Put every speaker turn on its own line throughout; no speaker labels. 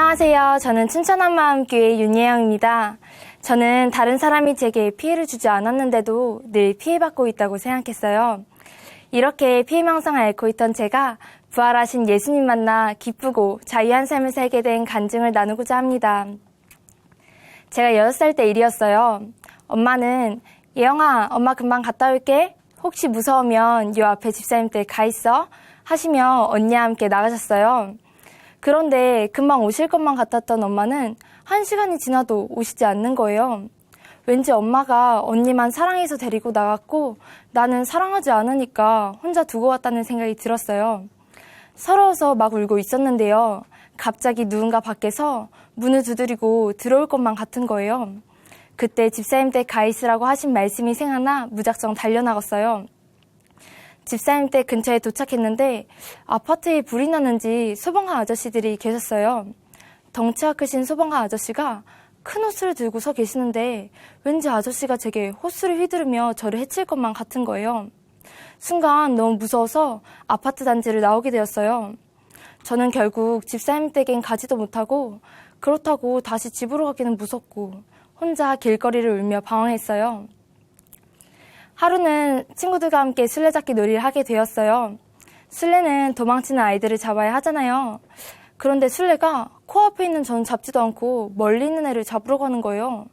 안녕하세요. 저는 춘천한마음교회 윤예영입니다. 저는 다른 사람이 제게 피해를 주지 않았는데도 늘 피해받고 있다고 생각했어요. 이렇게 피해망상을 앓고 있던 제가 부활하신 예수님 만나 기쁘고 자유한 삶을 살게 된 간증을 나누고자 합니다. 제가 6살 때 일이었어요. 엄마는 예영아, 엄마 금방 갔다 올게. 혹시 무서우면 요 앞에 집사님 댁 가 있어 하시며 언니와 함께 나가셨어요. 그런데 금방 오실 것만 같았던 엄마는 1시간이 지나도 오시지 않는 거예요. 왠지 엄마가 언니만 사랑해서 데리고 나갔고 나는 사랑하지 않으니까 혼자 두고 왔다는 생각이 들었어요. 서러워서 막 울고 있었는데요. 갑자기 누군가 밖에서 문을 두드리고 들어올 것만 같은 거예요. 그때 집사님 댁 가 있으라고 하신 말씀이 생각나 무작정 달려나갔어요. 집사님 댁 근처에 도착했는데 아파트에 불이 났는지 소방관 아저씨들이 계셨어요. 덩치가 크신 소방관 아저씨가 큰 호스를 들고 서 계시는데 왠지 아저씨가 제게 호스를 휘두르며 저를 해칠 것만 같은 거예요. 순간 너무 무서워서 아파트 단지를 나오게 되었어요. 저는 결국 집사님 댁엔 가지도 못하고 그렇다고 다시 집으로 가기는 무섭고 혼자 길거리를 울며 방황했어요. 하루는 친구들과 함께 술래잡기 놀이를 하게 되었어요. 술래는 도망치는 아이들을 잡아야 하잖아요. 그런데 술래가 코앞에 있는 저는 잡지도 않고 멀리 있는 애를 잡으러 가는 거예요.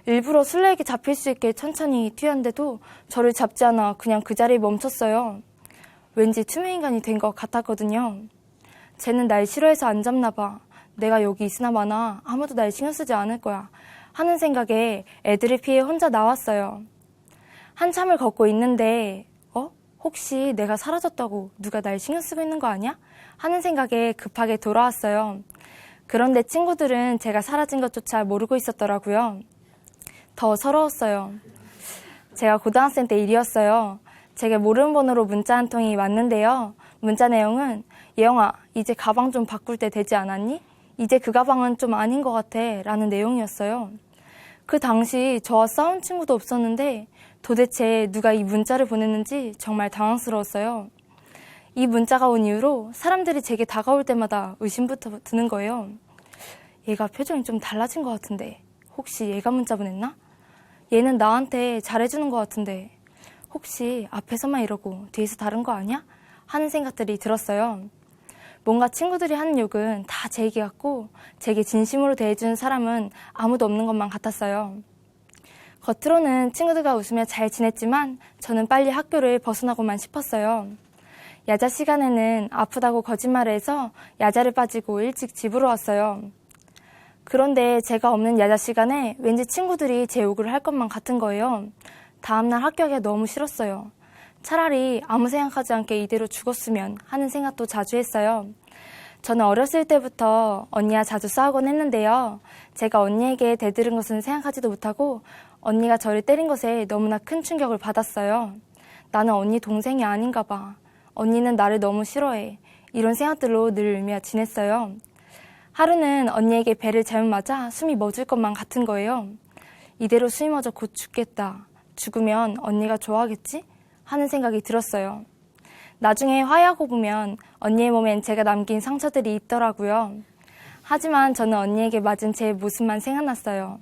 일부러 술래에게 잡힐 수 있게 천천히 뛰었는데도 저를 잡지 않아 그냥 그 자리에 멈췄어요. 왠지 투명인간이 된 것 같았거든요. 쟤는 날 싫어해서 안 잡나 봐. 내가 여기 있으나 마나 아무도 날 신경 쓰지 않을 거야 하는 생각에 애들을 피해 혼자 나왔어요. 한참을 걷고 있는데 혹시 내가 사라졌다고 누가 날 신경 쓰고 있는 거 아니야? 하는 생각에 급하게 돌아왔어요. 그런데 친구들은 제가 사라진 것조차 모르고 있었더라고요. 더 서러웠어요. 제가 고등학생 때 일이었어요. 제게 모르는 번호로 문자 한 통이 왔는데요. 문자 내용은 예영아, 이제 가방 좀 바꿀 때 되지 않았니? 이제 그 가방은 좀 아닌 것 같아 라는 내용이었어요. 그 당시 저와 싸운 친구도 없었는데 도대체 누가 이 문자를 보냈는지 정말 당황스러웠어요. 이 문자가 온 이후로 사람들이 제게 다가올 때마다 의심부터 드는 거예요. 얘가 표정이 좀 달라진 것 같은데 혹시 얘가 문자 보냈나? 얘는 나한테 잘해주는 것 같은데 혹시 앞에서만 이러고 뒤에서 다른 거 아니야? 하는 생각들이 들었어요. 뭔가 친구들이 하는 욕은 다 제 얘기 같고 제게 진심으로 대해주는 사람은 아무도 없는 것만 같았어요. 겉으로는 친구들과 웃으며 잘 지냈지만 저는 빨리 학교를 벗어나고만 싶었어요. 야자 시간에는 아프다고 거짓말을 해서 야자를 빠지고 일찍 집으로 왔어요. 그런데 제가 없는 야자 시간에 왠지 친구들이 제 욕을 할 것만 같은 거예요. 다음날 학교하기가 너무 싫었어요. 차라리 아무 생각하지 않게 이대로 죽었으면 하는 생각도 자주 했어요. 저는 어렸을 때부터 언니와 자주 싸우곤 했는데요. 제가 언니에게 대들은 것은 생각하지도 못하고 언니가 저를 때린 것에 너무나 큰 충격을 받았어요. 나는 언니 동생이 아닌가 봐. 언니는 나를 너무 싫어해. 이런 생각들로 늘 울며 지냈어요. 하루는 언니에게 배를 잘못 맞아 숨이 멎을 것만 같은 거예요. 이대로 숨이 멎어 곧 죽겠다. 죽으면 언니가 좋아하겠지? 하는 생각이 들었어요. 나중에 화해하고 보면 언니의 몸엔 제가 남긴 상처들이 있더라고요. 하지만 저는 언니에게 맞은 제 모습만 생각났어요.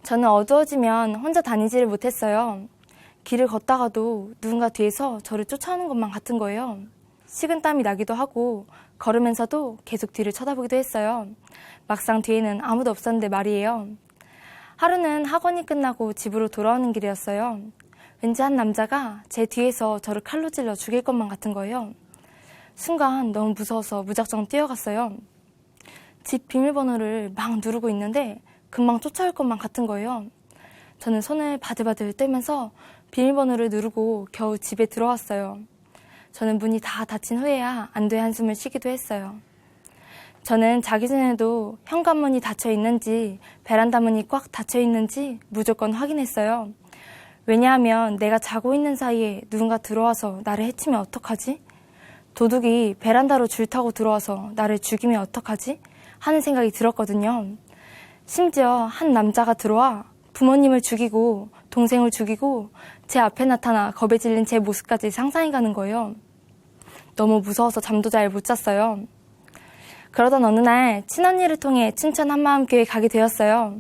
저는 어두워지면 혼자 다니지를 못했어요. 길을 걷다가도 누군가 뒤에서 저를 쫓아오는 것만 같은 거예요. 식은땀이 나기도 하고 걸으면서도 계속 뒤를 쳐다보기도 했어요. 막상 뒤에는 아무도 없었는데 말이에요. 하루는 학원이 끝나고 집으로 돌아오는 길이었어요. 왠지 한 남자가 제 뒤에서 저를 칼로 찔러 죽일 것만 같은 거예요. 순간 너무 무서워서 무작정 뛰어갔어요. 집 비밀번호를 막 누르고 있는데 금방 쫓아올 것만 같은 거예요. 저는 손을 바들바들 떨면서 비밀번호를 누르고 겨우 집에 들어왔어요. 저는 문이 다 닫힌 후에야 안도의 한숨을 쉬기도 했어요. 저는 자기 전에도 현관문이 닫혀 있는지 베란다 문이 꽉 닫혀 있는지 무조건 확인했어요. 왜냐하면 내가 자고 있는 사이에 누군가 들어와서 나를 해치면 어떡하지? 도둑이 베란다로 줄 타고 들어와서 나를 죽이면 어떡하지? 하는 생각이 들었거든요. 심지어 한 남자가 들어와 부모님을 죽이고 동생을 죽이고 제 앞에 나타나 겁에 질린 제 모습까지 상상해가는 거예요. 너무 무서워서 잠도 잘 못 잤어요. 그러던 어느 날 친언니를 통해 춘천 한마음교회에 가게 되었어요.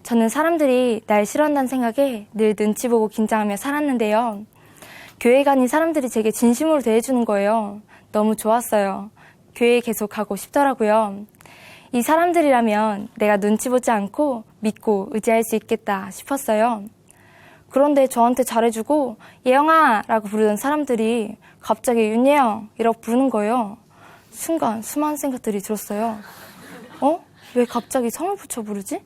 저는 사람들이 날 싫어한다는 생각에 늘 눈치 보고 긴장하며 살았는데요. 교회 가니 사람들이 제게 진심으로 대해주는 거예요. 너무 좋았어요. 교회에 계속 가고 싶더라고요. 이 사람들이라면 내가 눈치 보지 않고 믿고 의지할 수 있겠다 싶었어요. 그런데 저한테 잘해주고 예영아 라고 부르던 사람들이 갑자기 윤예영 이라고 부르는 거예요. 순간 수많은 생각들이 들었어요. 왜 갑자기 성을 붙여 부르지?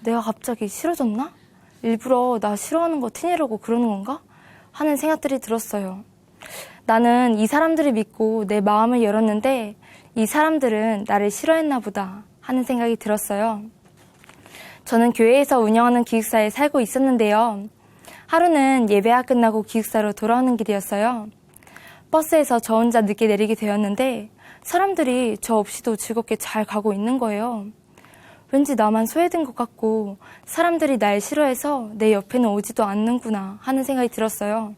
내가 갑자기 싫어졌나? 일부러 나 싫어하는 거 티내려고 그러는 건가? 하는 생각들이 들었어요. 나는 이 사람들을 믿고 내 마음을 열었는데 이 사람들은 나를 싫어했나 보다 하는 생각이 들었어요. 저는 교회에서 운영하는 기숙사에 살고 있었는데요. 하루는 예배가 끝나고 기숙사로 돌아오는 길이었어요. 버스에서 저 혼자 늦게 내리게 되었는데 사람들이 저 없이도 즐겁게 잘 가고 있는 거예요. 왠지 나만 소외된 것 같고 사람들이 날 싫어해서 내 옆에는 오지도 않는구나 하는 생각이 들었어요.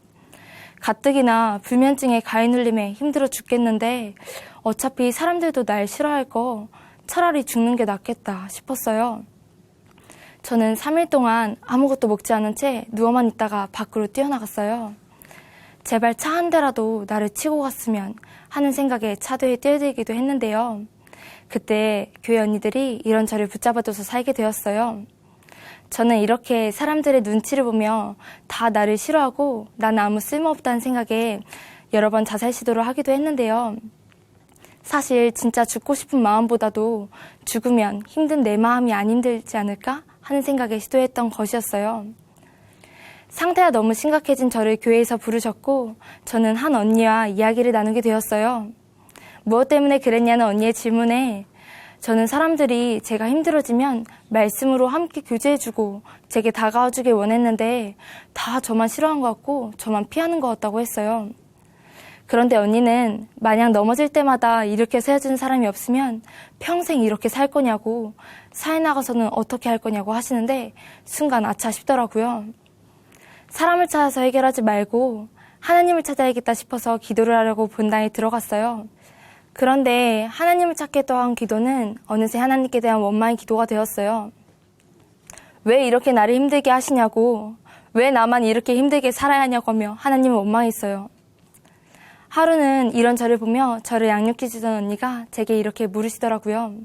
가뜩이나 불면증에 가위 눌림에 힘들어 죽겠는데 어차피 사람들도 날 싫어할 거 차라리 죽는 게 낫겠다 싶었어요. 저는 3일 동안 아무것도 먹지 않은 채 누워만 있다가 밖으로 뛰어나갔어요. 제발 차 한 대라도 나를 치고 갔으면 하는 생각에 차도에 뛰어들기도 했는데요. 그때 교회 언니들이 이런 저를 붙잡아줘서 살게 되었어요. 저는 이렇게 사람들의 눈치를 보며 다 나를 싫어하고 나는 아무 쓸모없다는 생각에 여러 번 자살 시도를 하기도 했는데요. 사실 진짜 죽고 싶은 마음보다도 죽으면 힘든 내 마음이 안 힘들지 않을까 하는 생각에 시도했던 것이었어요. 상태가 너무 심각해진 저를 교회에서 부르셨고 저는 한 언니와 이야기를 나누게 되었어요. 무엇 때문에 그랬냐는 언니의 질문에 저는 사람들이 제가 힘들어지면 말씀으로 함께 교제해주고 제게 다가와주길 원했는데 다 저만 싫어한 것 같고 저만 피하는 것 같다고 했어요. 그런데 언니는 만약 넘어질 때마다 이렇게 세워주는 사람이 없으면 평생 이렇게 살 거냐고 사회 나가서는 어떻게 할 거냐고 하시는데 순간 아차 싶더라고요. 사람을 찾아서 해결하지 말고 하나님을 찾아야겠다 싶어서 기도를 하려고 본당에 들어갔어요. 그런데 하나님을 찾겠다고 한 기도는 어느새 하나님께 대한 원망의 기도가 되었어요. 왜 이렇게 나를 힘들게 하시냐고, 왜 나만 이렇게 힘들게 살아야 하냐고 하며 하나님을 원망했어요. 하루는 이런 저를 보며 저를 양육해주던 언니가 제게 이렇게 물으시더라고요.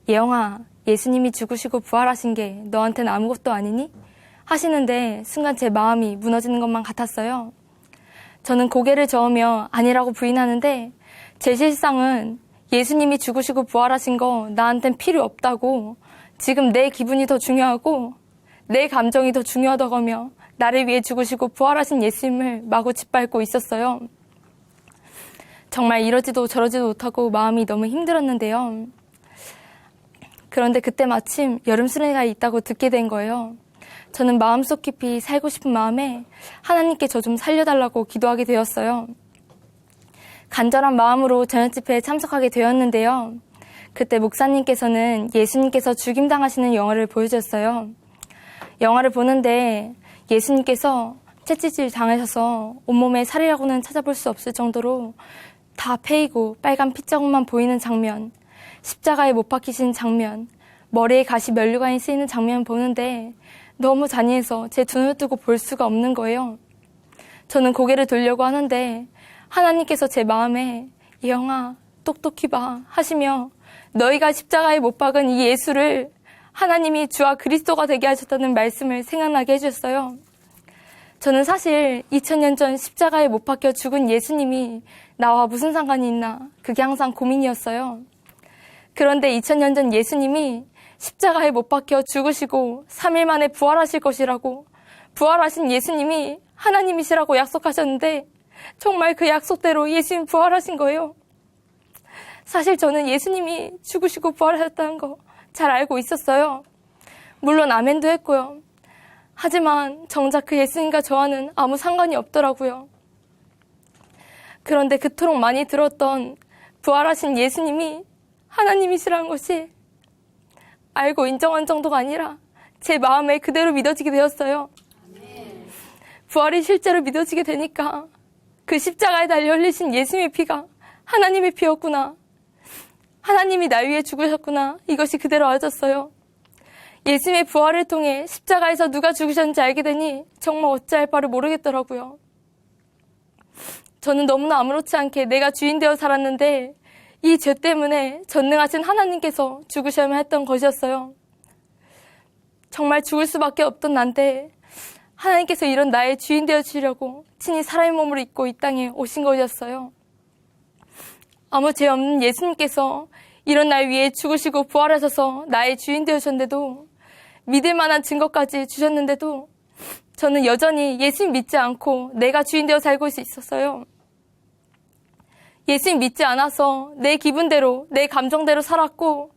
예영아, 예수님이 죽으시고 부활하신 게 너한테는 아무것도 아니니? 하시는데 순간 제 마음이 무너지는 것만 같았어요. 저는 고개를 저으며 아니라고 부인하는데 제 실상은 예수님이 죽으시고 부활하신 거 나한텐 필요 없다고, 지금 내 기분이 더 중요하고 내 감정이 더 중요하다고 하며 나를 위해 죽으시고 부활하신 예수님을 마구 짓밟고 있었어요. 정말 이러지도 저러지도 못하고 마음이 너무 힘들었는데요. 그런데 그때 마침 여름 수련회가 있다고 듣게 된 거예요. 저는 마음속 깊이 살고 싶은 마음에 하나님께 저 좀 살려달라고 기도하게 되었어요. 간절한 마음으로 저녁 집회에 참석하게 되었는데요. 그때 목사님께서는 예수님께서 죽임당하시는 영화를 보여줬어요. 영화를 보는데 예수님께서 채찍질 당하셔서 온몸에 살이라고는 찾아볼 수 없을 정도로 다 패이고 빨간 핏자국만 보이는 장면, 십자가에 못 박히신 장면, 머리에 가시 면류관이 쓰이는 장면 보는데 너무 잔인해서 제 두 눈을 뜨고 볼 수가 없는 거예요. 저는 고개를 돌려고 하는데 하나님께서 제 마음에 예영아 똑똑히 봐 하시며 너희가 십자가에 못 박은 이 예수를 하나님이 주와 그리스도가 되게 하셨다는 말씀을 생각나게 해주셨어요. 저는 사실 2000년 전 십자가에 못 박혀 죽은 예수님이 나와 무슨 상관이 있나 그게 항상 고민이었어요. 그런데 2000년 전 예수님이 십자가에 못 박혀 죽으시고 3일 만에 부활하실 것이라고, 부활하신 예수님이 하나님이시라고 약속하셨는데 정말 그 약속대로 예수님 부활하신 거예요. 사실 저는 예수님이 죽으시고 부활하셨다는 거 잘 알고 있었어요. 물론 아멘도 했고요. 하지만 정작 그 예수님과 저와는 아무 상관이 없더라고요. 그런데 그토록 많이 들었던 부활하신 예수님이 하나님이시라는 것이 알고 인정한 정도가 아니라 제 마음에 그대로 믿어지게 되었어요. 부활이 실제로 믿어지게 되니까 그 십자가에 달려 흘리신 예수님의 피가 하나님의 피였구나. 하나님이 날 위해 죽으셨구나. 이것이 그대로 알아졌어요. 예수님의 부활을 통해 십자가에서 누가 죽으셨는지 알게 되니 정말 어찌할 바를 모르겠더라고요. 저는 너무나 아무렇지 않게 내가 주인 되어 살았는데 이 죄 때문에 전능하신 하나님께서 죽으셔야만 했던 것이었어요. 정말 죽을 수밖에 없던 난데 하나님께서 이런 나의 주인 되어 주시려고 친히 사람의 몸으로 입고 이 땅에 오신 것이었어요. 아무 죄 없는 예수님께서 이런 날 위해 죽으시고 부활하셔서 나의 주인 되셨는데도 믿을 만한 증거까지 주셨는데도 저는 여전히 예수님 믿지 않고 내가 주인 되어 살고 있었어요. 예수님 믿지 않아서 내 기분대로 내 감정대로 살았고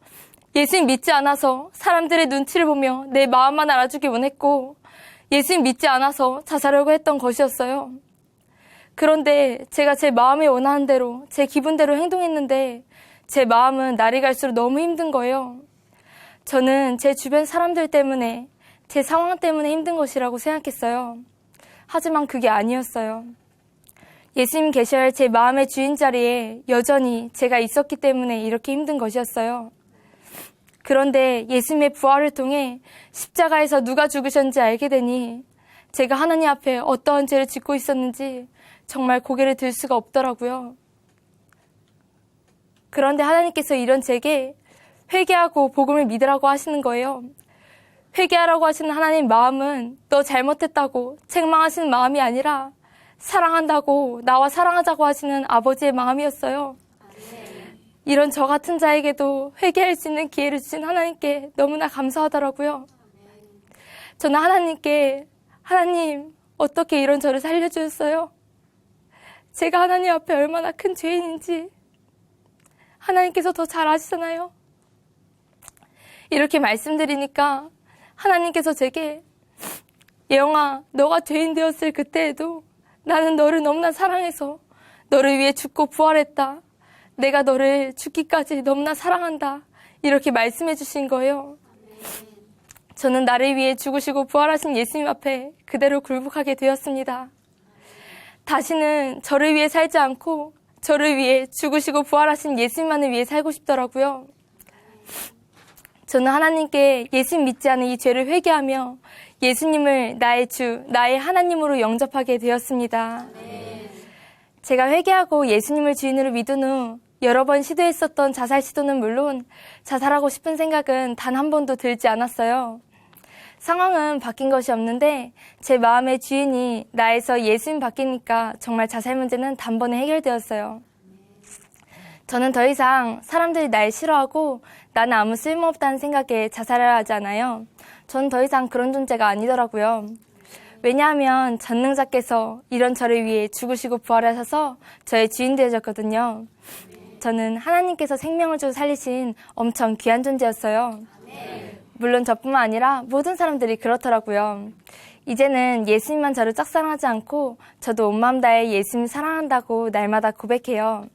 예수님 믿지 않아서 사람들의 눈치를 보며 내 마음만 알아주기 원했고 예수님 믿지 않아서 자살하려고 했던 것이었어요. 그런데 제가 제 마음이 원하는 대로 제 기분대로 행동했는데 제 마음은 날이 갈수록 너무 힘든 거예요. 저는 제 주변 사람들 때문에 제 상황 때문에 힘든 것이라고 생각했어요. 하지만 그게 아니었어요. 예수님 계셔야 할 제 마음의 주인 자리에 여전히 제가 있었기 때문에 이렇게 힘든 것이었어요. 그런데 예수님의 부활을 통해 십자가에서 누가 죽으셨는지 알게 되니 제가 하나님 앞에 어떠한 죄를 짓고 있었는지 정말 고개를 들 수가 없더라고요. 그런데 하나님께서 이런 제게 회개하고 복음을 믿으라고 하시는 거예요. 회개하라고 하시는 하나님 마음은 너 잘못했다고 책망하시는 마음이 아니라 사랑한다고 나와 사랑하자고 하시는 아버지의 마음이었어요. 이런 저 같은 자에게도 회개할 수 있는 기회를 주신 하나님께 너무나 감사하더라고요. 저는 하나님께 하나님 어떻게 이런 저를 살려주셨어요? 제가 하나님 앞에 얼마나 큰 죄인인지 하나님께서 더 잘 아시잖아요. 이렇게 말씀드리니까 하나님께서 제게 예영아 너가 죄인 되었을 그때에도 나는 너를 너무나 사랑해서 너를 위해 죽고 부활했다. 내가 너를 죽기까지 너무나 사랑한다. 이렇게 말씀해 주신 거예요. 저는 나를 위해 죽으시고 부활하신 예수님 앞에 그대로 굴복하게 되었습니다. 다시는 저를 위해 살지 않고 저를 위해 죽으시고 부활하신 예수님만을 위해 살고 싶더라고요. 저는 하나님께 예수님 믿지 않은 이 죄를 회개하며 예수님을 나의 주, 나의 하나님으로 영접하게 되었습니다. 제가 회개하고 예수님을 주인으로 믿은 후 여러 번 시도했었던 자살 시도는 물론 자살하고 싶은 생각은 단 한 번도 들지 않았어요. 상황은 바뀐 것이 없는데 제 마음의 주인이 나에서 예수님 바뀌니까 정말 자살 문제는 단번에 해결되었어요. 저는 더 이상 사람들이 날 싫어하고 나는 아무 쓸모없다는 생각에 자살을 하지 않아요. 저는 더 이상 그런 존재가 아니더라고요. 왜냐하면 전능자께서 이런 저를 위해 죽으시고 부활하셔서 저의 주인 되어졌거든요. 저는 하나님께서 생명을 주고 살리신 엄청 귀한 존재였어요. 물론 저뿐만 아니라 모든 사람들이 그렇더라고요. 이제는 예수님만 저를 짝사랑하지 않고 저도 온 마음 다해 예수님 사랑한다고 날마다 고백해요.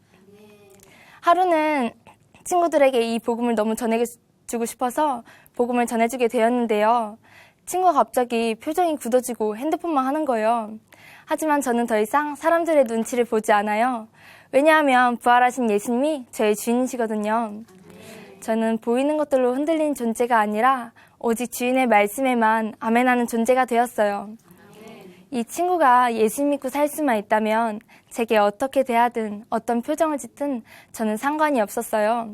하루는 친구들에게 이 복음을 너무 전해주고 싶어서 복음을 전해주게 되었는데요. 친구가 갑자기 표정이 굳어지고 핸드폰만 하는 거예요. 하지만 저는 더 이상 사람들의 눈치를 보지 않아요. 왜냐하면 부활하신 예수님이 저의 주인이시거든요. 저는 보이는 것들로 흔들리는 존재가 아니라 오직 주인의 말씀에만 아멘하는 존재가 되었어요. 이 친구가 예수 믿고 살 수만 있다면 제게 어떻게 대하든 어떤 표정을 짓든 저는 상관이 없었어요.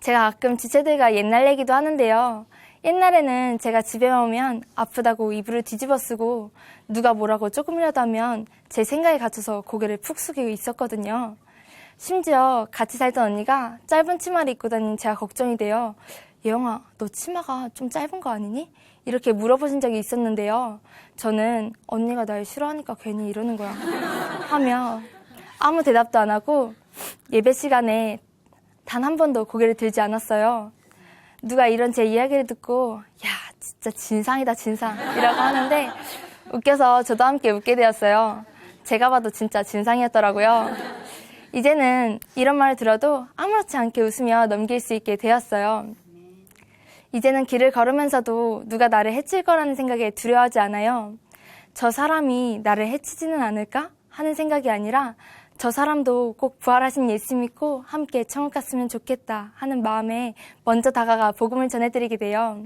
제가 가끔 지체들과 옛날 얘기도 하는데요. 옛날에는 제가 집에 오면 아프다고 이불을 뒤집어 쓰고 누가 뭐라고 조금이라도 하면 제 생각에 갇혀서 고개를 푹 숙이고 있었거든요. 심지어 같이 살던 언니가 짧은 치마를 입고 다니는 제가 걱정이 돼요. 예영아, 너 치마가 좀 짧은 거 아니니? 이렇게 물어보신 적이 있었는데요. 저는 언니가 날 싫어하니까 괜히 이러는 거야 하며 아무 대답도 안 하고 예배 시간에 단 한 번도 고개를 들지 않았어요. 누가 이런 제 이야기를 듣고 야 진짜 진상이다 진상 이라고 하는데 웃겨서 저도 함께 웃게 되었어요. 제가 봐도 진짜 진상이었더라고요. 이제는 이런 말을 들어도 아무렇지 않게 웃으며 넘길 수 있게 되었어요. 이제는 길을 걸으면서도 누가 나를 해칠 거라는 생각에 두려워하지 않아요. 저 사람이 나를 해치지는 않을까 하는 생각이 아니라 저 사람도 꼭 부활하신 예수 믿고 함께 천국 갔으면 좋겠다 하는 마음에 먼저 다가가 복음을 전해드리게 돼요.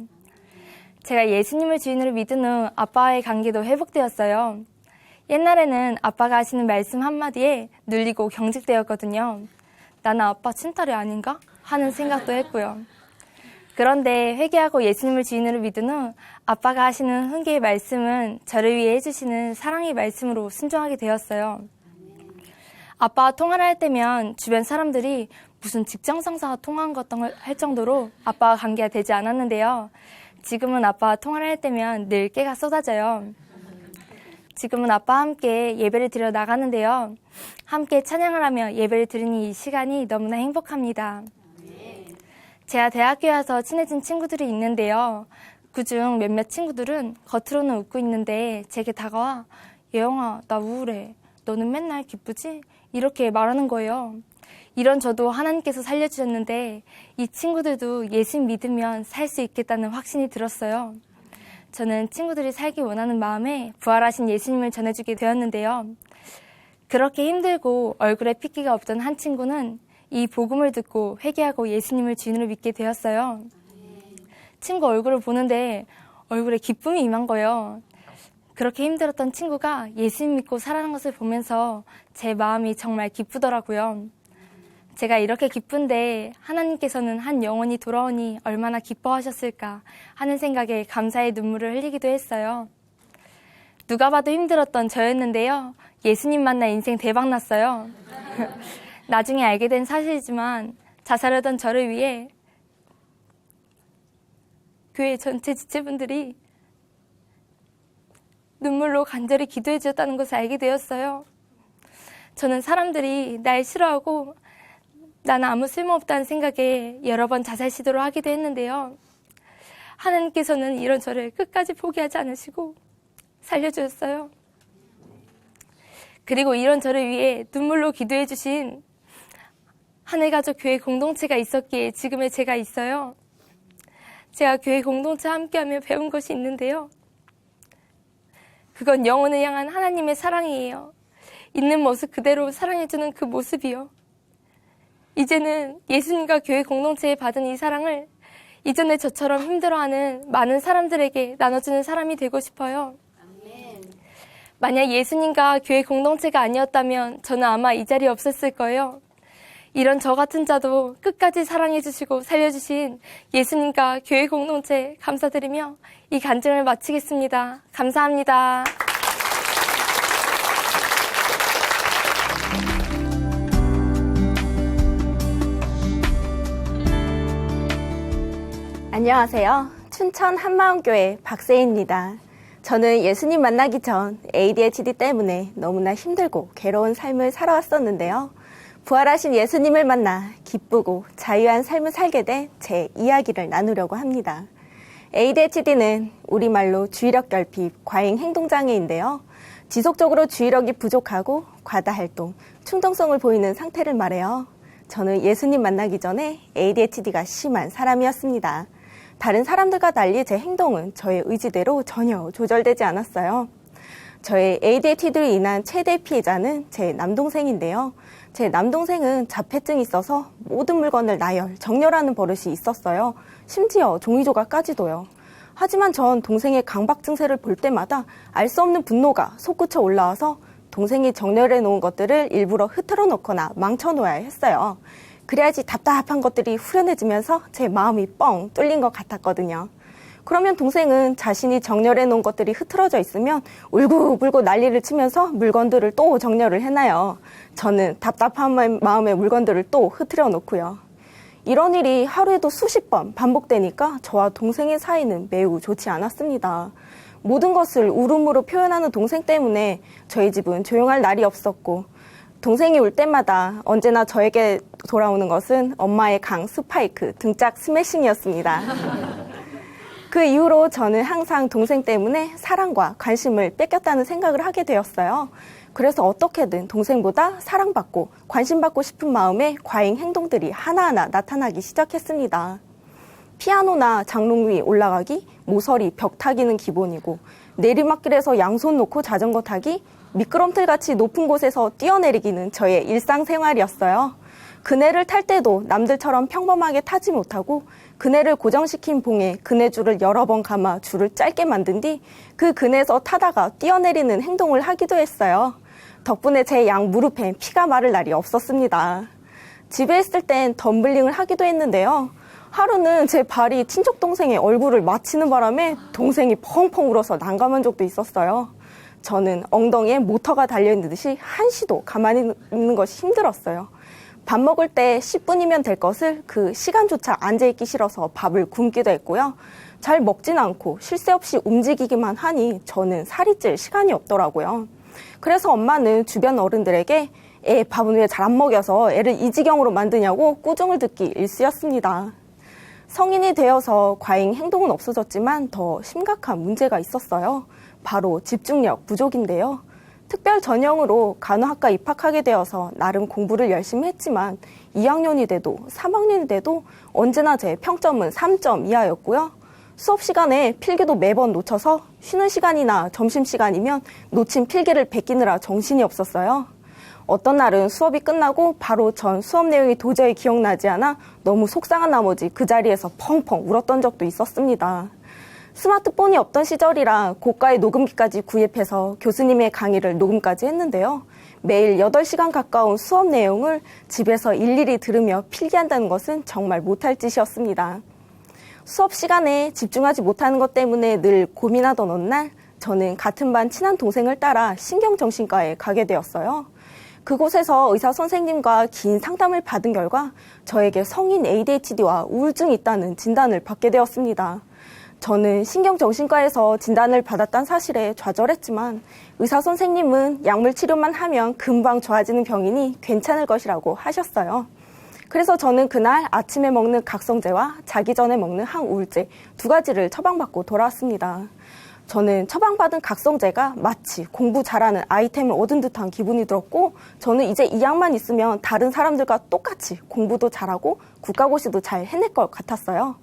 제가 예수님을 주인으로 믿은 후 아빠와의 관계도 회복되었어요. 옛날에는 아빠가 하시는 말씀 한마디에 눌리고 경직되었거든요. 나는 아빠 친딸이 아닌가? 하는 생각도 했고요. 그런데 회개하고 예수님을 주인으로 믿은 후 아빠가 하시는 훈계의 말씀은 저를 위해 해주시는 사랑의 말씀으로 순종하게 되었어요. 아빠와 통화를 할 때면 주변 사람들이 무슨 직장 상사와 통화한 것 할 정도로 아빠와 관계가 되지 않았는데요. 지금은 아빠와 통화를 할 때면 늘 깨가 쏟아져요. 지금은 아빠와 함께 예배를 드려 나가는데요. 함께 찬양을 하며 예배를 드리는 이 시간이 너무나 행복합니다. 제가 대학교에 와서 친해진 친구들이 있는데요. 그중 몇몇 친구들은 겉으로는 웃고 있는데 제게 다가와 예영아, 나 우울해. 너는 맨날 기쁘지? 이렇게 말하는 거예요. 이런 저도 하나님께서 살려주셨는데 이 친구들도 예수 믿으면 살 수 있겠다는 확신이 들었어요. 저는 친구들이 살기 원하는 마음에 부활하신 예수님을 전해주게 되었는데요. 그렇게 힘들고 얼굴에 핏기가 없던 한 친구는 이 복음을 듣고 회개하고 예수님을 주인으로 믿게 되었어요. 친구 얼굴을 보는데 얼굴에 기쁨이 임한 거예요. 그렇게 힘들었던 친구가 예수님 믿고 살아난 것을 보면서 제 마음이 정말 기쁘더라고요. 제가 이렇게 기쁜데 하나님께서는 한 영혼이 돌아오니 얼마나 기뻐하셨을까 하는 생각에 감사의 눈물을 흘리기도 했어요. 누가 봐도 힘들었던 저였는데요. 예수님 만나 인생 대박 났어요. 나중에 알게 된 사실이지만 자살하던 저를 위해 교회 전체 지체분들이 눈물로 간절히 기도해 주셨다는 것을 알게 되었어요. 저는 사람들이 날 싫어하고 나는 아무 쓸모없다는 생각에 여러 번 자살 시도를 하기도 했는데요. 하나님께서는 이런 저를 끝까지 포기하지 않으시고 살려주셨어요. 그리고 이런 저를 위해 눈물로 기도해 주신 하늘가족 교회 공동체가 있었기에 지금의 제가 있어요. 제가 교회 공동체 함께하며 배운 것이 있는데요. 그건 영혼을 향한 하나님의 사랑이에요. 있는 모습 그대로 사랑해주는 그 모습이요. 이제는 예수님과 교회 공동체에 받은 이 사랑을 이전에 저처럼 힘들어하는 많은 사람들에게 나눠주는 사람이 되고 싶어요. 만약 예수님과 교회 공동체가 아니었다면 저는 아마 이 자리에 없었을 거예요. 이런 저 같은 자도 끝까지 사랑해주시고 살려주신 예수님과 교회 공동체 감사드리며 이 간증을 마치겠습니다. 감사합니다.
안녕하세요. 춘천 한마음교회 박세희입니다. 저는 예수님 만나기 전 ADHD 때문에 너무나 힘들고 괴로운 삶을 살아왔었는데요. 부활하신 예수님을 만나 기쁘고 자유한 삶을 살게 된 제 이야기를 나누려고 합니다. ADHD는 우리말로 주의력 결핍, 과잉 행동장애인데요. 지속적으로 주의력이 부족하고 과다활동, 충동성을 보이는 상태를 말해요. 저는 예수님 만나기 전에 ADHD가 심한 사람이었습니다. 다른 사람들과 달리 제 행동은 저의 의지대로 전혀 조절되지 않았어요. 저의 ADHD로 인한 최대 피해자는 제 남동생인데요. 제 남동생은 자폐증이 있어서 모든 물건을 나열, 정렬하는 버릇이 있었어요. 심지어 종이조각까지도요. 하지만 전 동생의 강박 증세를 볼 때마다 알 수 없는 분노가 솟구쳐 올라와서 동생이 정렬해 놓은 것들을 일부러 흐트러 놓거나 망쳐 놓아야 했어요. 그래야지 답답한 것들이 후련해지면서 제 마음이 뻥 뚫린 것 같았거든요. 그러면 동생은 자신이 정렬해 놓은 것들이 흐트러져 있으면 울고불고 난리를 치면서 물건들을 또 정렬을 해놔요. 저는 답답한 마음에 물건들을 또 흐트려 놓고요. 이런 일이 하루에도 수십 번 반복되니까 저와 동생의 사이는 매우 좋지 않았습니다. 모든 것을 울음으로 표현하는 동생 때문에 저희 집은 조용할 날이 없었고, 동생이 울 때마다 언제나 저에게 돌아오는 것은 엄마의 강 스파이크, 등짝 스매싱이었습니다. 그 이후로 저는 항상 동생 때문에 사랑과 관심을 뺏겼다는 생각을 하게 되었어요. 그래서 어떻게든 동생보다 사랑받고 관심받고 싶은 마음에 과잉 행동들이 하나하나 나타나기 시작했습니다. 피아노나 장롱 위 올라가기, 모서리 벽 타기는 기본이고 내리막길에서 양손 놓고 자전거 타기, 미끄럼틀같이 높은 곳에서 뛰어내리기는 저의 일상생활이었어요. 그네를 탈 때도 남들처럼 평범하게 타지 못하고 그네를 고정시킨 봉에 그네줄을 여러 번 감아 줄을 짧게 만든 뒤 그 그네에서 타다가 뛰어내리는 행동을 하기도 했어요. 덕분에 제 양 무릎에 피가 마를 날이 없었습니다. 집에 있을 땐 덤블링을 하기도 했는데요. 하루는 제 발이 친척 동생의 얼굴을 맞히는 바람에 동생이 펑펑 울어서 난감한 적도 있었어요. 저는 엉덩이에 모터가 달려있는 듯이 한시도 가만히 있는 것이 힘들었어요. 밥 먹을 때 10분이면 될 것을 그 시간조차 앉아있기 싫어서 밥을 굶기도 했고요. 잘 먹진 않고 쉴 새 없이 움직이기만 하니 저는 살이 찔 시간이 없더라고요. 그래서 엄마는 주변 어른들에게 애 밥은 왜 잘 안 먹여서 애를 이 지경으로 만드냐고 꾸중을 듣기 일쑤였습니다. 성인이 되어서 과잉 행동은 없어졌지만 더 심각한 문제가 있었어요. 바로 집중력 부족인데요. 특별 전형으로 간호학과 입학하게 되어서 나름 공부를 열심히 했지만 2학년이 돼도 3학년이 돼도 언제나 제 평점은 3점 이하였고요. 수업 시간에 필기도 매번 놓쳐서 쉬는 시간이나 점심시간이면 놓친 필기를 베끼느라 정신이 없었어요. 어떤 날은 수업이 끝나고 바로 전 수업 내용이 도저히 기억나지 않아 너무 속상한 나머지 그 자리에서 펑펑 울었던 적도 있었습니다. 스마트폰이 없던 시절이라 고가의 녹음기까지 구입해서 교수님의 강의를 녹음까지 했는데요. 매일 8시간 가까운 수업 내용을 집에서 일일이 들으며 필기한다는 것은 정말 못할 짓이었습니다. 수업 시간에 집중하지 못하는 것 때문에 늘 고민하던 어느 날 저는 같은 반 친한 동생을 따라 신경정신과에 가게 되었어요. 그곳에서 의사 선생님과 긴 상담을 받은 결과 저에게 성인 ADHD와 우울증이 있다는 진단을 받게 되었습니다. 저는 신경정신과에서 진단을 받았다는 사실에 좌절했지만 의사 선생님은 약물 치료만 하면 금방 좋아지는 병이니 괜찮을 것이라고 하셨어요. 그래서 저는 그날 아침에 먹는 각성제와 자기 전에 먹는 항우울제 2가지를 처방받고 돌아왔습니다. 저는 처방받은 각성제가 마치 공부 잘하는 아이템을 얻은 듯한 기분이 들었고 저는 이제 이 약만 있으면 다른 사람들과 똑같이 공부도 잘하고 국가고시도 잘 해낼 것 같았어요.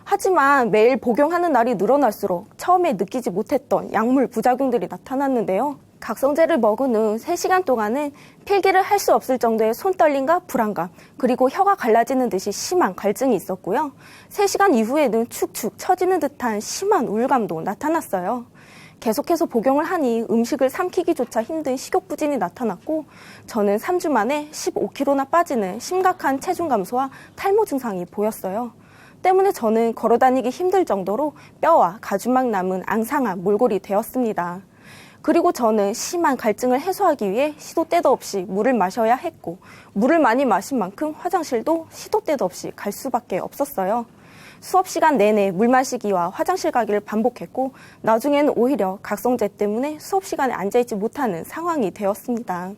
하지만 매일 복용하는 날이 늘어날수록 처음에 느끼지 못했던 약물 부작용들이 나타났는데요. 각성제를 먹은 후 3시간 동안은 필기를 할 수 없을 정도의 손떨림과 불안감, 그리고 혀가 갈라지는 듯이 심한 갈증이 있었고요. 3시간 이후에는 축축 처지는 듯한 심한 우울감도 나타났어요. 계속해서 복용을 하니 음식을 삼키기조차 힘든 식욕부진이 나타났고 저는 3주 만에 15kg나 빠지는 심각한 체중 감소와 탈모 증상이 보였어요. 때문에 저는 걸어다니기 힘들 정도로 뼈와 가죽만 남은 앙상한 몰골이 되었습니다. 그리고 저는 심한 갈증을 해소하기 위해 시도 때도 없이 물을 마셔야 했고 물을 많이 마신 만큼 화장실도 시도 때도 없이 갈 수밖에 없었어요. 수업 시간 내내 물 마시기와 화장실 가기를 반복했고 나중에는 오히려 각성제 때문에 수업 시간에 앉아있지 못하는 상황이 되었습니다.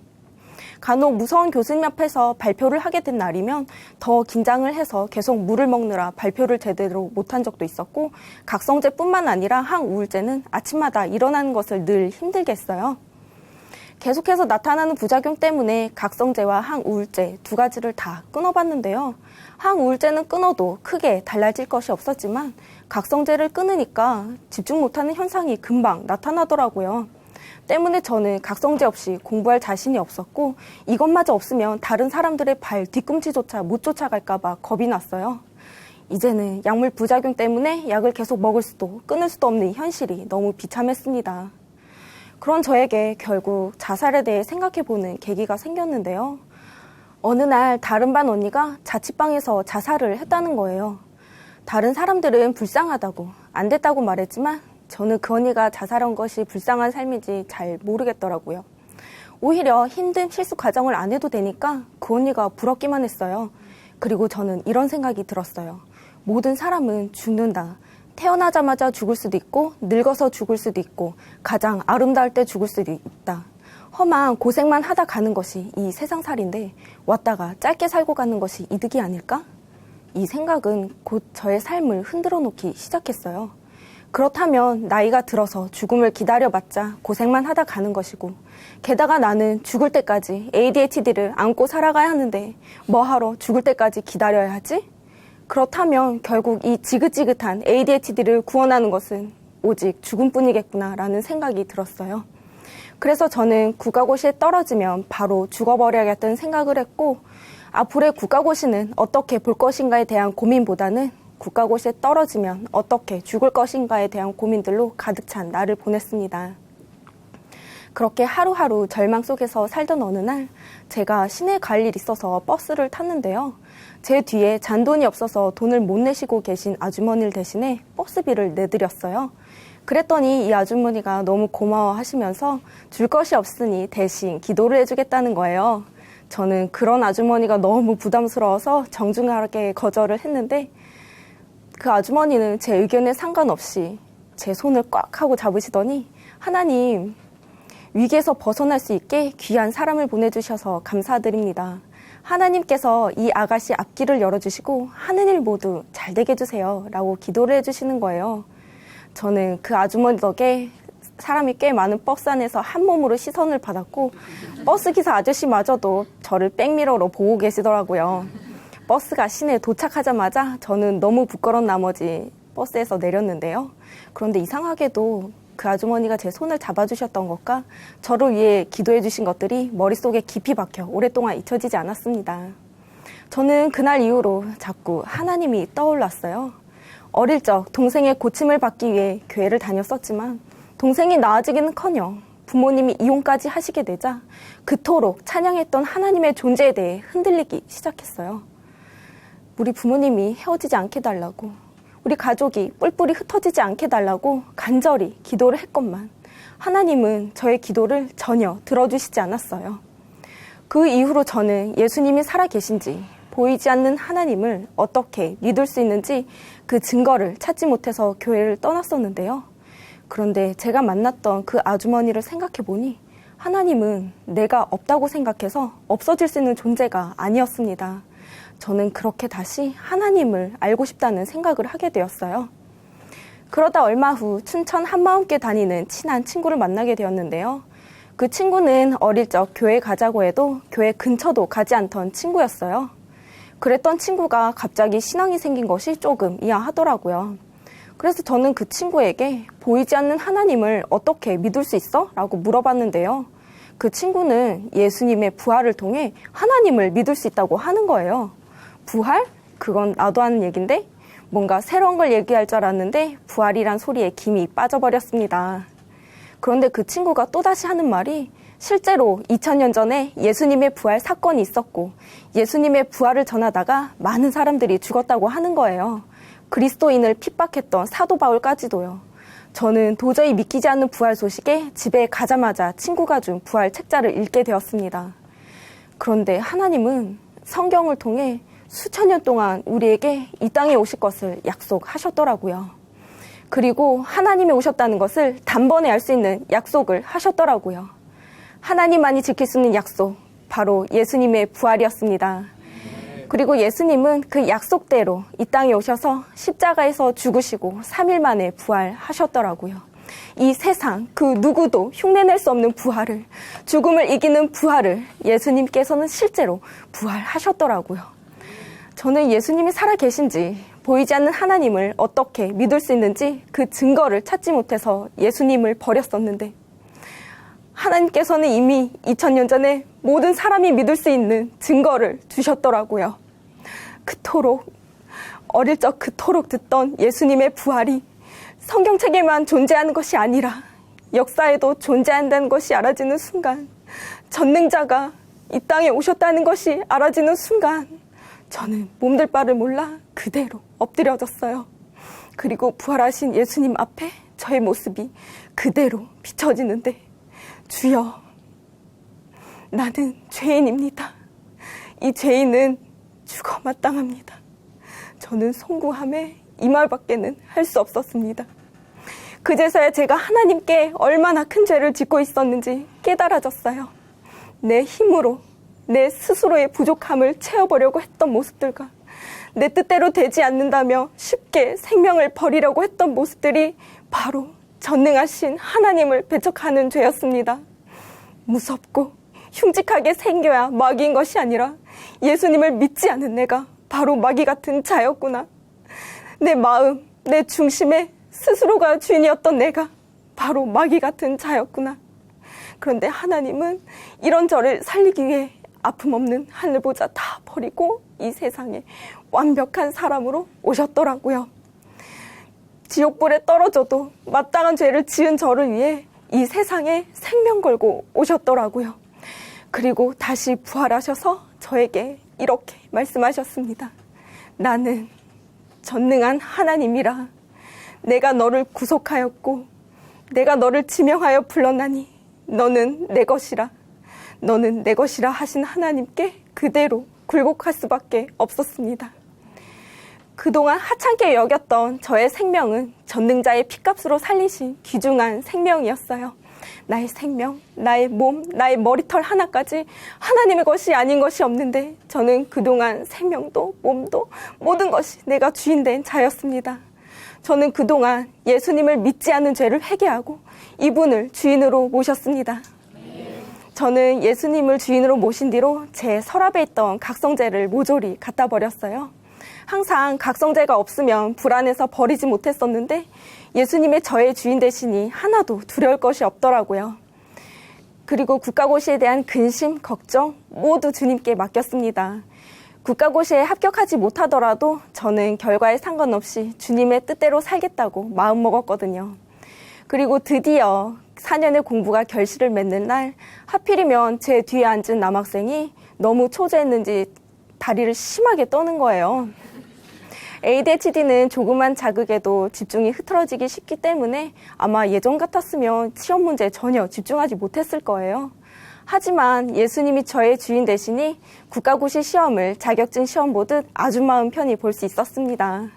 간혹 무서운 교수님 앞에서 발표를 하게 된 날이면 더 긴장을 해서 계속 물을 먹느라 발표를 제대로 못한 적도 있었고 각성제뿐만 아니라 항우울제는 아침마다 일어나는 것을 늘 힘들게 했어요. 계속해서 나타나는 부작용 때문에 각성제와 항우울제 2가지를 다 끊어봤는데요. 항우울제는 끊어도 크게 달라질 것이 없었지만 각성제를 끊으니까 집중 못하는 현상이 금방 나타나더라고요. 때문에 저는 각성제 없이 공부할 자신이 없었고 이것마저 없으면 다른 사람들의 발 뒤꿈치조차 못 쫓아갈까 봐 겁이 났어요. 이제는 약물 부작용 때문에 약을 계속 먹을 수도 끊을 수도 없는 현실이 너무 비참했습니다. 그런 저에게 결국 자살에 대해 생각해보는 계기가 생겼는데요. 어느 날 다른 반 언니가 자취방에서 자살을 했다는 거예요. 다른 사람들은 불쌍하다고 안 됐다고 말했지만 저는 그 언니가 자살한 것이 불쌍한 삶인지 잘 모르겠더라고요. 오히려 힘든 실수 과정을 안 해도 되니까 그 언니가 부럽기만 했어요. 그리고 저는 이런 생각이 들었어요. 모든 사람은 죽는다. 태어나자마자 죽을 수도 있고 늙어서 죽을 수도 있고 가장 아름다울 때 죽을 수도 있다. 험한 고생만 하다 가는 것이 이 세상살인데 왔다가 짧게 살고 가는 것이 이득이 아닐까? 이 생각은 곧 저의 삶을 흔들어 놓기 시작했어요. 그렇다면 나이가 들어서 죽음을 기다려봤자 고생만 하다 가는 것이고 게다가 나는 죽을 때까지 ADHD를 안고 살아가야 하는데 뭐하러 죽을 때까지 기다려야 하지? 그렇다면 결국 이 지긋지긋한 ADHD를 구원하는 것은 오직 죽음뿐이겠구나라는 생각이 들었어요. 그래서 저는 국가고시에 떨어지면 바로 죽어버려야겠다는 생각을 했고, 앞으로의 국가고시는 어떻게 볼 것인가에 대한 고민보다는 국가고시에 떨어지면 어떻게 죽을 것인가에 대한 고민들로 가득 찬 날을 보냈습니다. 그렇게 하루하루 절망 속에서 살던 어느 날 제가 시내 갈 일 있어서 버스를 탔는데요. 제 뒤에 잔돈이 없어서 돈을 못 내시고 계신 아주머니를 대신해 버스비를 내드렸어요. 그랬더니 이 아주머니가 너무 고마워하시면서 줄 것이 없으니 대신 기도를 해주겠다는 거예요. 저는 그런 아주머니가 너무 부담스러워서 정중하게 거절을 했는데, 그 아주머니는 제 의견에 상관없이 제 손을 꽉 하고 잡으시더니, 하나님, 위기에서 벗어날 수 있게 귀한 사람을 보내주셔서 감사드립니다. 하나님께서 이 아가씨 앞길을 열어주시고 하는 일 모두 잘 되게 해주세요 라고 기도를 해주시는 거예요. 저는 그 아주머니 덕에 사람이 꽤 많은 버스 안에서 한 몸으로 시선을 받았고, 버스기사 아저씨마저도 저를 백미러로 보고 계시더라고요. 버스가 시내에 도착하자마자 저는 너무 부끄러운 나머지 버스에서 내렸는데요. 그런데 이상하게도 그 아주머니가 제 손을 잡아주셨던 것과 저를 위해 기도해 주신 것들이 머릿속에 깊이 박혀 오랫동안 잊혀지지 않았습니다. 저는 그날 이후로 자꾸 하나님이 떠올랐어요. 어릴 적 동생의 고침을 받기 위해 교회를 다녔었지만 동생이 나아지기는커녕 부모님이 이혼까지 하시게 되자 그토록 찬양했던 하나님의 존재에 대해 흔들리기 시작했어요. 우리 부모님이 헤어지지 않게 달라고, 우리 가족이 뿔뿔이 흩어지지 않게 달라고 간절히 기도를 했건만 하나님은 저의 기도를 전혀 들어주시지 않았어요. 그 이후로 저는 예수님이 살아계신지, 보이지 않는 하나님을 어떻게 믿을 수 있는지 그 증거를 찾지 못해서 교회를 떠났었는데요. 그런데 제가 만났던 그 아주머니를 생각해보니 하나님은 내가 없다고 생각해서 없어질 수 있는 존재가 아니었습니다. 저는 그렇게 다시 하나님을 알고 싶다는 생각을 하게 되었어요. 그러다 얼마 후 춘천 한마음교회 다니는 친한 친구를 만나게 되었는데요. 그 친구는 어릴 적 교회 가자고 해도 교회 근처도 가지 않던 친구였어요. 그랬던 친구가 갑자기 신앙이 생긴 것이 조금 이상하더라고요. 그래서 저는 그 친구에게 보이지 않는 하나님을 어떻게 믿을 수 있어? 라고 물어봤는데요. 그 친구는 예수님의 부활을 통해 하나님을 믿을 수 있다고 하는 거예요. 부활? 그건 나도 하는 얘긴데 뭔가 새로운 걸 얘기할 줄 알았는데 부활이란 소리에 김이 빠져버렸습니다. 그런데 그 친구가 또다시 하는 말이 실제로 2000년 전에 예수님의 부활 사건이 있었고 예수님의 부활을 전하다가 많은 사람들이 죽었다고 하는 거예요. 그리스도인을 핍박했던 사도 바울까지도요. 저는 도저히 믿기지 않는 부활 소식에 집에 가자마자 친구가 준 부활 책자를 읽게 되었습니다. 그런데 하나님은 성경을 통해 수천 년 동안 우리에게 이 땅에 오실 것을 약속하셨더라고요. 그리고 하나님이 오셨다는 것을 단번에 알 수 있는 약속을 하셨더라고요. 하나님만이 지킬 수 있는 약속, 바로 예수님의 부활이었습니다. 그리고 예수님은 그 약속대로 이 땅에 오셔서 십자가에서 죽으시고 3일 만에 부활하셨더라고요. 이 세상 그 누구도 흉내낼 수 없는 부활을, 죽음을 이기는 부활을 예수님께서는 실제로 부활하셨더라고요. 저는 예수님이 살아계신지, 보이지 않는 하나님을 어떻게 믿을 수 있는지 그 증거를 찾지 못해서 예수님을 버렸었는데, 하나님께서는 이미 2000년 전에 모든 사람이 믿을 수 있는 증거를 주셨더라고요. 그토록, 어릴 적 그토록 듣던 예수님의 부활이 성경책에만 존재하는 것이 아니라 역사에도 존재한다는 것이 알아지는 순간, 전능자가 이 땅에 오셨다는 것이 알아지는 순간, 저는 몸둘 바를 몰라 그대로 엎드려졌어요. 그리고 부활하신 예수님 앞에 저의 모습이 그대로 비춰지는데, 주여, 나는 죄인입니다. 이 죄인은 죽어 마땅합니다. 저는 송구함에 이 말밖에는 할 수 없었습니다. 그제서야 제가 하나님께 얼마나 큰 죄를 짓고 있었는지 깨달아졌어요. 내 힘으로 내 스스로의 부족함을 채워보려고 했던 모습들과 내 뜻대로 되지 않는다며 쉽게 생명을 버리려고 했던 모습들이 바로 전능하신 하나님을 배척하는 죄였습니다. 무섭고 흉측하게 생겨야 마귀인 것이 아니라 예수님을 믿지 않은 내가 바로 마귀 같은 자였구나. 내 마음, 내 중심에 스스로가 주인이었던 내가 바로 마귀 같은 자였구나. 그런데 하나님은 이런 저를 살리기 위해 아픔 없는 하늘보자 다 버리고 이 세상에 완벽한 사람으로 오셨더라고요. 지옥불에 떨어져도 마땅한 죄를 지은 저를 위해 이 세상에 생명 걸고 오셨더라고요. 그리고 다시 부활하셔서 저에게 이렇게 말씀하셨습니다. 나는 전능한 하나님이라. 내가 너를 구속하였고 내가 너를 지명하여 불렀나니 너는 내 것이라. 너는 내 것이라 하신 하나님께 그대로 굴복할 수밖에 없었습니다. 그동안 하찮게 여겼던 저의 생명은 전능자의 피값으로 살리신 귀중한 생명이었어요. 나의 생명, 나의 몸, 나의 머리털 하나까지 하나님의 것이 아닌 것이 없는데 저는 그동안 생명도 몸도 모든 것이 내가 주인된 자였습니다. 저는 그동안 예수님을 믿지 않는 죄를 회개하고 이분을 주인으로 모셨습니다. 저는 예수님을 주인으로 모신 뒤로 제 서랍에 있던 각성제를 모조리 갖다 버렸어요. 항상 각성제가 없으면 불안해서 버리지 못했었는데 예수님의 저의 주인 되시니 하나도 두려울 것이 없더라고요. 그리고 국가고시에 대한 근심, 걱정 모두 주님께 맡겼습니다. 국가고시에 합격하지 못하더라도 저는 결과에 상관없이 주님의 뜻대로 살겠다고 마음먹었거든요. 그리고 드디어 4년의 공부가 결실을 맺는 날 하필이면 제 뒤에 앉은 남학생이 너무 초조했는지 다리를 심하게 떠는 거예요. ADHD는 조그만 자극에도 집중이 흐트러지기 쉽기 때문에 아마 예전 같았으면 시험 문제에 전혀 집중하지 못했을 거예요. 하지만 예수님이 저의 주인 되시니 국가고시 시험을 자격증 시험 보듯 아주 마음 편히 볼 수 있었습니다.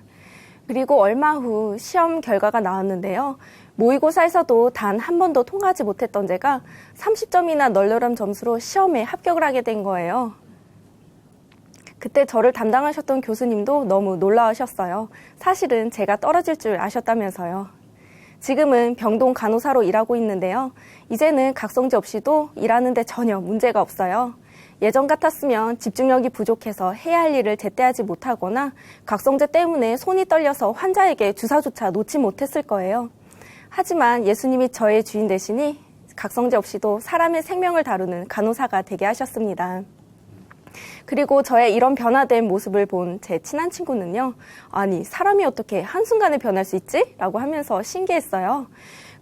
그리고 얼마 후 시험 결과가 나왔는데요. 모의고사에서도 단 한 번도 통과하지 못했던 제가 30점이나 널널한 점수로 시험에 합격을 하게 된 거예요. 그때 저를 담당하셨던 교수님도 너무 놀라우셨어요. 사실은 제가 떨어질 줄 아셨다면서요. 지금은 병동 간호사로 일하고 있는데요. 이제는 각성제 없이도 일하는데 전혀 문제가 없어요. 예전 같았으면 집중력이 부족해서 해야 할 일을 제때하지 못하거나 각성제 때문에 손이 떨려서 환자에게 주사조차 놓지 못했을 거예요. 하지만 예수님이 저의 주인 되시니 각성제 없이도 사람의 생명을 다루는 간호사가 되게 하셨습니다. 그리고 저의 이런 변화된 모습을 본 제 친한 친구는요. 아니, 사람이 어떻게 한순간에 변할 수 있지? 라고 하면서 신기했어요.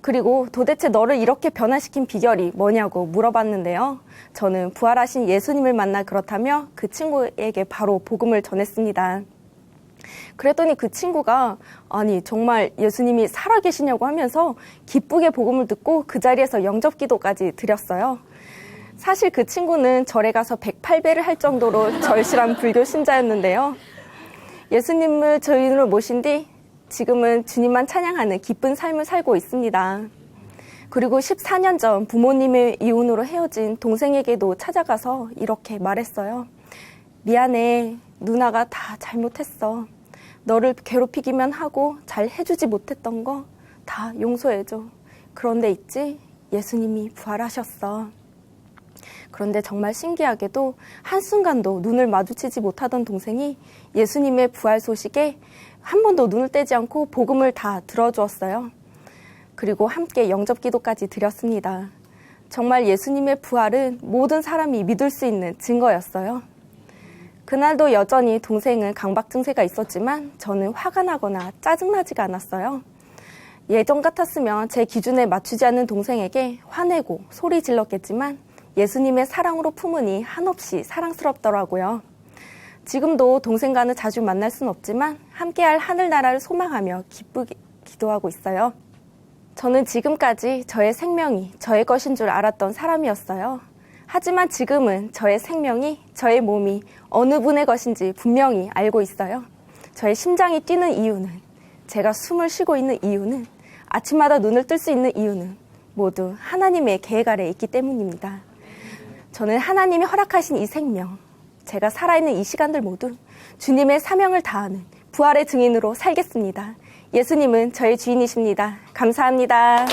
그리고 도대체 너를 이렇게 변화시킨 비결이 뭐냐고 물어봤는데요. 저는 부활하신 예수님을 만나 그렇다며 그 친구에게 바로 복음을 전했습니다. 그랬더니 그 친구가 아니 정말 예수님이 살아계시냐고 하면서 기쁘게 복음을 듣고 그 자리에서 영접기도까지 드렸어요. 사실 그 친구는 절에 가서 108배를 할 정도로 절실한 불교 신자였는데요. 예수님을 주인으로 모신 뒤 지금은 주님만 찬양하는 기쁜 삶을 살고 있습니다. 그리고 14년 전 부모님의 이혼으로 헤어진 동생에게도 찾아가서 이렇게 말했어요. 미안해, 누나가 다 잘못했어. 너를 괴롭히기만 하고 잘 해주지 못했던 거 다 용서해줘. 그런데 있지? 예수님이 부활하셨어. 그런데 정말 신기하게도 한순간도 눈을 마주치지 못하던 동생이 예수님의 부활 소식에 한 번도 눈을 떼지 않고 복음을 다 들어주었어요. 그리고 함께 영접기도까지 드렸습니다. 정말 예수님의 부활은 모든 사람이 믿을 수 있는 증거였어요. 그날도 여전히 동생은 강박 증세가 있었지만 저는 화가 나거나 짜증나지가 않았어요. 예전 같았으면 제 기준에 맞추지 않는 동생에게 화내고 소리 질렀겠지만 예수님의 사랑으로 품으니 한없이 사랑스럽더라고요. 지금도 동생과는 자주 만날 순 없지만 함께할 하늘나라를 소망하며 기쁘게 기도하고 있어요. 저는 지금까지 저의 생명이 저의 것인 줄 알았던 사람이었어요. 하지만 지금은 저의 생명이, 저의 몸이 어느 분의 것인지 분명히 알고 있어요. 저의 심장이 뛰는 이유는, 제가 숨을 쉬고 있는 이유는, 아침마다 눈을 뜰 수 있는 이유는 모두 하나님의 계획 아래 있기 때문입니다. 저는 하나님이 허락하신 이 생명, 제가 살아있는 이 시간들 모두 주님의 사명을 다하는 부활의 증인으로 살겠습니다. 예수님은 저의 주인이십니다. 감사합니다.